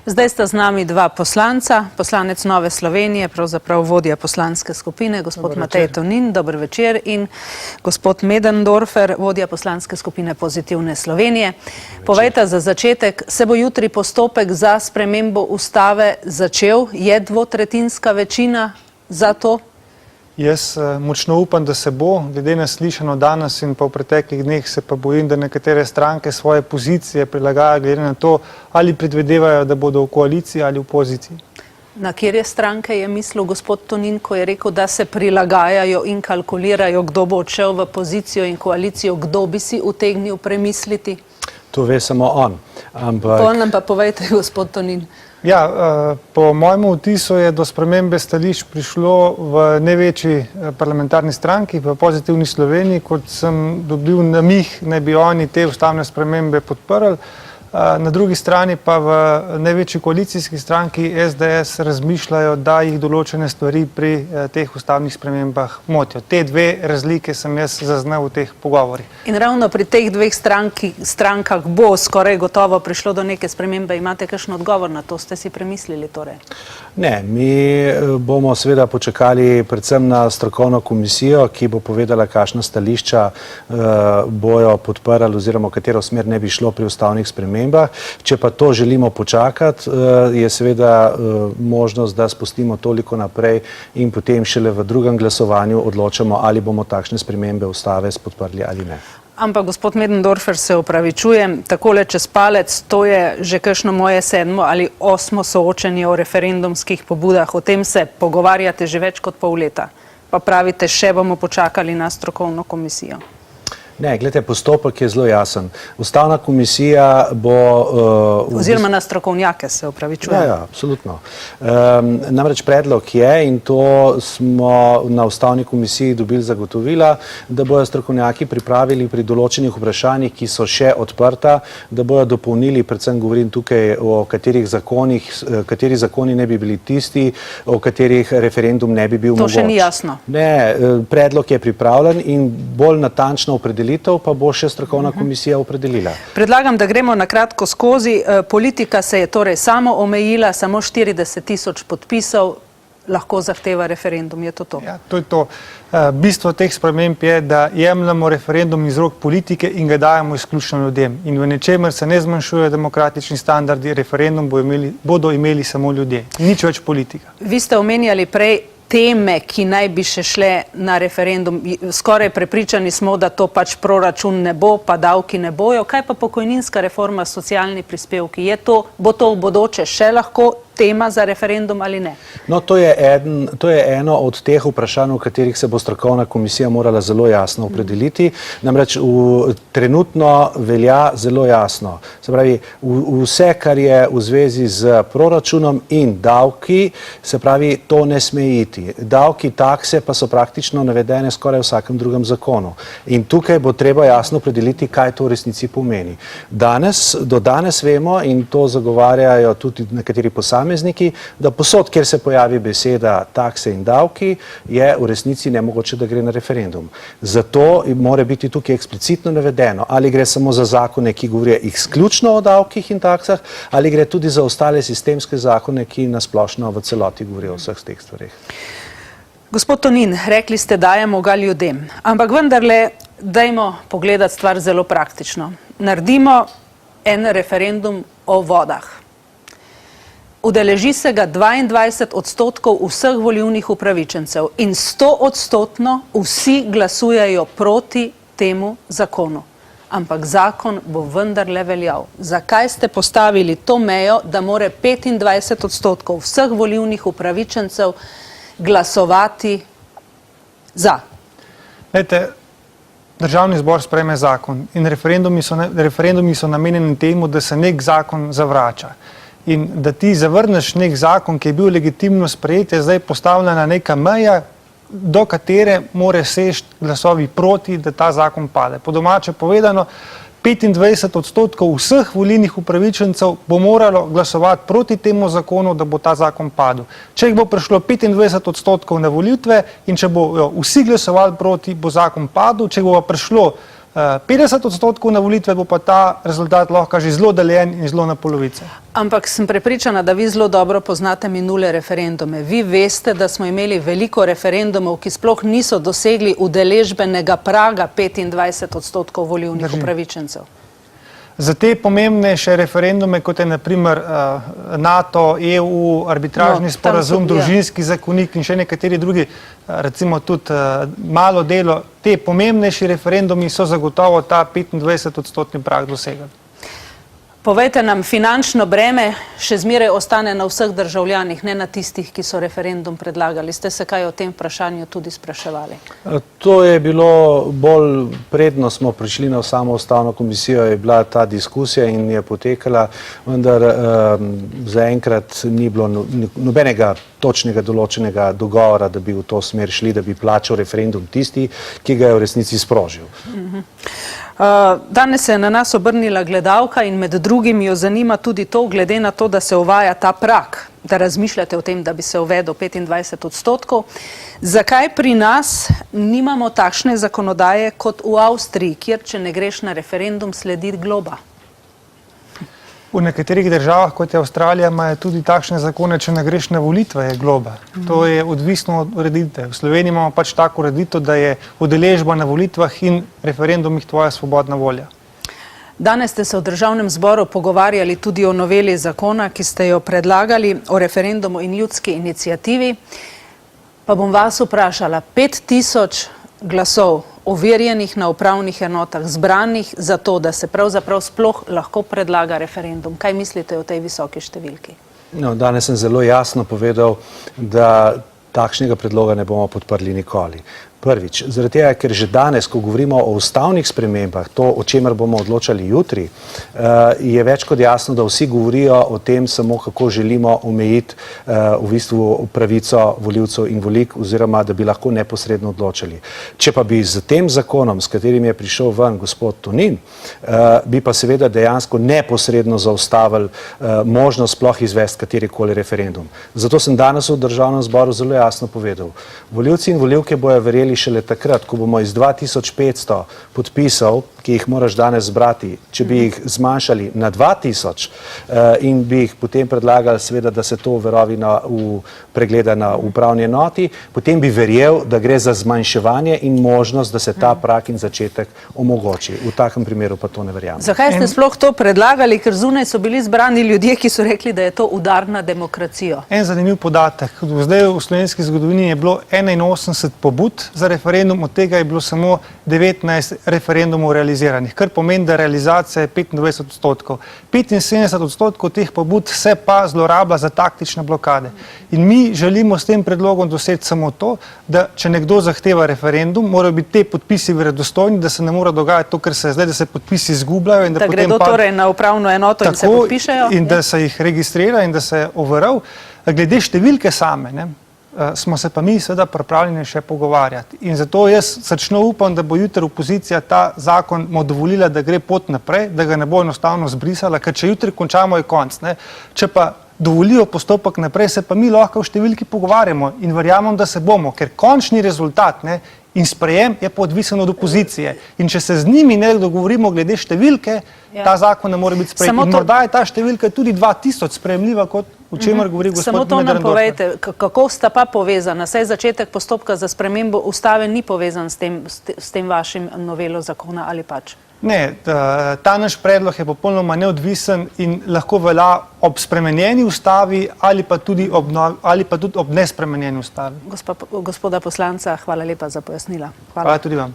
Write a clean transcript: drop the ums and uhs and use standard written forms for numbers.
Zdaj sta z nami dva poslanca, poslanec Nove Slovenije, pravzaprav vodja poslanske skupine, gospod Matej Tonin, dober večer, in gospod Möderndorfer, vodja poslanske skupine Pozitivne Slovenije. Povejte za začetek, se bo jutri postopek za spremembo ustave začel? Je dvotretjinska večina za to? Jaz močno upam, da se bo, glede na slišano danes in pa v preteklih dneh se pa bojim, da nekatere stranke svoje pozicije prilagajajo glede na to, ali predvidevajo, da bodo v koaliciji ali v opoziciji. Na katere stranke je mislil gospod Tonin, ko je rekel, da se prilagajajo in kalkulirajo, kdo bo odšel v pozicijo in koalicijo, kdo bi si utegnil premisliti? To ve samo on. To nam pa povejte, gospod Tonin. Ja, po mojem vtisu je do spremembe stališč prišlo v največji parlamentarni stranki, v Pozitivni Sloveniji, kot sem dobil namig, naj bi oni te ustavne spremembe podprli. Na drugi strani pa v največji koalicijski stranki SDS razmišljajo, da jih določene stvari pri teh ustavnih spremembah motijo. Te dve razlike sem jaz zaznal v teh pogovorih. In ravno pri teh dveh strankah bo skoraj gotovo prišlo do neke spremembe. Imate kakšen odgovor na to? Ste si premislili torej? Ne, mi bomo seveda počakali predvsem na strokovno komisijo, ki bo povedala, kakšna stališča bojo podprli oziroma v katero smer ne bi šlo pri ustavnih spremembah. Če pa to želimo počakati, je seveda možnost, da spustimo toliko naprej in potem šele v drugem glasovanju odločamo, ali bomo takšne spremembe ustave podprli ali ne. Ampak, gospod Möderndorfer, se opravičujem, takole čez palec, to je že kakšno moje 7. ali 8. soočenje o referendumskih pobudah. O tem se pogovarjate že več kot pol leta. Pa pravite, še bomo počakali na strokovno komisijo. Ne, gledajte, postopek je zelo jasen. Ustavna komisija bo... Oziroma na strokovnjake, se opravičujem. Ja, absolutno. Namreč predlog je, in to smo na ustavni komisiji dobili zagotovila, da bojo strokovnjaki pripravili pri določenih vprašanjih, ki so še odprta, da bojo dopolnili, predvsem govorim tukaj o katerih zakonih, kateri zakoni ne bi bili tisti, o katerih referendum ne bi bil mogoč. To še ni jasno. Ne, predlog je pripravljen in bolj natančno opredelitev pa bo še strokovna komisija opredelila. Predlagam, da gremo na kratko skozi. Politika se je torej samo omejila, samo 40 000 podpisov lahko zahteva referendum. Je to to? Ja, to je to. Bistvo teh sprememb je, da jemljamo referendum iz rok politike in ga dajemo izključno ljudem. In v nečemer se ne zmanjšujejo demokratični standardi, referendum bodo imeli samo ljudje. Nič več politika. Vi ste omenjali prej teme, ki naj bi še šle na referendum. Skoraj prepričani smo, da to pač proračun ne bo, pa davki ne bojo. Kaj pa pokojninska reforma, socialni prispevki? Bo to v bodoče še lahko tema za referendum ali ne? No, to je eno od teh vprašanj, v katerih se bo strokovna komisija morala zelo jasno opredeliti. Namreč trenutno velja zelo jasno. Se pravi, vse, kar je v zvezi z proračunom in davki, se pravi, to ne sme iti. Davki, takse pa so praktično navedene skoraj v vsakem drugem zakonu. In tukaj bo treba jasno opredeliti, kaj to v resnici pomeni. Do danes vemo, in to zagovarjajo tudi nekateri posamezniki, da posod, kjer se pojavi beseda takse in davki, je v resnici nemogoče, da gre na referendum. Zato mora biti tukaj eksplicitno navedeno, ali gre samo za zakone, ki govorijo izključno o davkih in taksah, ali gre tudi za ostale sistemske zakone, ki nasplošno v celoti govorijo o vseh teh stvareh. Gospod Tonin, rekli ste, dajemo ga ljudem, ampak vendarle dajmo pogledati stvar zelo praktično. Naredimo en referendum o vodah. Udeleži se ga 22% vseh volilnih upravičencev in 100% vsi glasujejo proti temu zakonu. Ampak zakon bo vendarle veljal. Zakaj ste postavili to mejo, da more 25% vseh volilnih upravičencev glasovati za? Glejte, Državni zbor sprejme zakon in referendumi so namenjeni temu, da se nek zakon zavrača. In da ti zavrneš nek zakon, ki je bil legitimno sprejet, je zdaj postavljena neka meja, do katere more seči glasovi proti, da ta zakon pade. Po domače povedano, 25% vseh volilnih upravičencev bo moralo glasovati proti temu zakonu, da bo ta zakon padel. Če jih bo prišlo 25% na volitve in če bo vsi glasovali proti, bo zakon padel. Če bo prišlo 50% na volitve, bo pa ta rezultat lahko že zelo deljen in zelo na polovice. Ampak sem prepričana, da vi zelo dobro poznate minule referendume. Vi veste, da smo imeli veliko referendumov, ki sploh niso dosegli udeležbenega praga 25% volilnih upravičencev. Za te pomembnejše referendume, kot je naprimer NATO, EU, arbitražni sporazum, družinski zakonik in še nekateri drugi, recimo tudi malo delo, te pomembnejši referendumi so zagotovo ta 25% prag dosegali. Povejte nam, finančno breme še zmeraj ostane na vseh državljanih, ne na tistih, ki so referendum predlagali. Ste se kaj o tem vprašanju tudi spraševali? To je bilo bolj predno smo prišli na samo ustavno komisijo, je bila ta diskusija in je potekala, vendar zaenkrat ni bilo nobenega točnega določenega dogovora, da bi v to smer šli, da bi plačal referendum tisti, ki ga je v resnici sprožil. Danes se je na nas obrnila gledalka in med drugim jo zanima tudi to, glede na to, da se uvaja ta prag, da razmišljate o tem, da bi se uvedel 25%. Zakaj pri nas nimamo takšne zakonodaje kot v Avstriji, kjer, če ne greš na referendum, sledi globa? V nekaterih državah, kot je Avstralija, imajo tudi takšne zakone, če ne greš na volitve, je globa. To je odvisno od ureditve. V Sloveniji imamo pač tako ureditev, da je udeležba na volitvah in referendumih tvoja svobodna volja. Danes ste se v Državnem zboru pogovarjali tudi o noveli zakona, ki ste jo predlagali, o referendumu in ljudski iniciativi. Pa bom vas vprašala, 5000 glasov overjenih na upravnih enotah, zbranih za to, da se pravzaprav sploh lahko predlaga referendum. Kaj mislite o tej visoki številki? No, danes sem zelo jasno povedal, da takšnega predloga ne bomo podprli nikoli. Prvič, zaradi tega, ker že danes, ko govorimo o ustavnih spremembah, to, o čemer bomo odločali jutri, je več kot jasno, da vsi govorijo o tem samo, kako želimo omejiti v bistvu pravico volivcev in volivk, oziroma da bi lahko neposredno odločali. Če pa bi z tem zakonom, s katerim je prišel ven gospod Tonin, bi pa seveda dejansko neposredno zaustavili možnost sploh izvesti katerikoli referendum. Zato sem danes v Državnem zboru zelo jasno povedal. Volivci in volivke bojo verjeli šele takrat, ko bomo iz 2500 podpisov, ki jih moraš danes zbrati, če bi jih zmanjšali na 2000 in bi jih potem predlagali, seveda, da se to pregleda na upravni enoti, potem bi verjel, da gre za zmanjševanje in možnost, da se ta prag in začetek omogoči. V takem primeru pa to ne verjamem. Zakaj ste sploh to predlagali? Ker zunaj so bili zbrani ljudje, ki so rekli, da je to udar na demokracijo. En zanimiv podatek. Zdaj v slovenski zgodovini je bilo 81 pobud za referendum, od tega je bilo samo 19 referendumov realiziranih, kar pomeni, da realizacija je 25%. 75% teh pobud se pa zlorablja za taktične blokade. In mi želimo s tem predlogom doseči samo to, da če nekdo zahteva referendum, morajo biti te podpisi verodostojni, da se ne mora dogajati to, kar se je zdaj, da se podpisi izgubljajo. Da gredo torej na upravno enoto in se podpišejo? In da se jih registrira in da se overal. Glede številke same, smo se pa mi seveda pripravljeni še pogovarjati. In zato jaz srčno upam, da bo jutri opozicija ta zakon mu dovolila, da gre pot naprej, da ga ne bo enostavno zbrisala, ker če jutri končamo, je konc. Če pa dovolijo postopek naprej, se pa mi lahko v številki pogovarjamo in verjamem, da se bomo, ker končni rezultat in sprejem je pa odvisen od opozicije. In če se z njimi ne dogovorimo glede številke, ta zakon ne more biti sprejet. In morda je ta številka tudi 2000 sprejemljiva, kot o čemer govori gospod Möderndorfer. Samo to nam povejte, kako sta pa povezana? Saj začetek postopka za spremembo ustave ni povezan s tem vašim novelo zakona ali pač? Ne, ta naš predlog je popolnoma neodvisen in lahko velja ob spremenjeni ustavi ali pa tudi ob nespremenjeni ustavi. Gospoda poslanca, hvala lepa za pojasnila. Hvala tudi vam.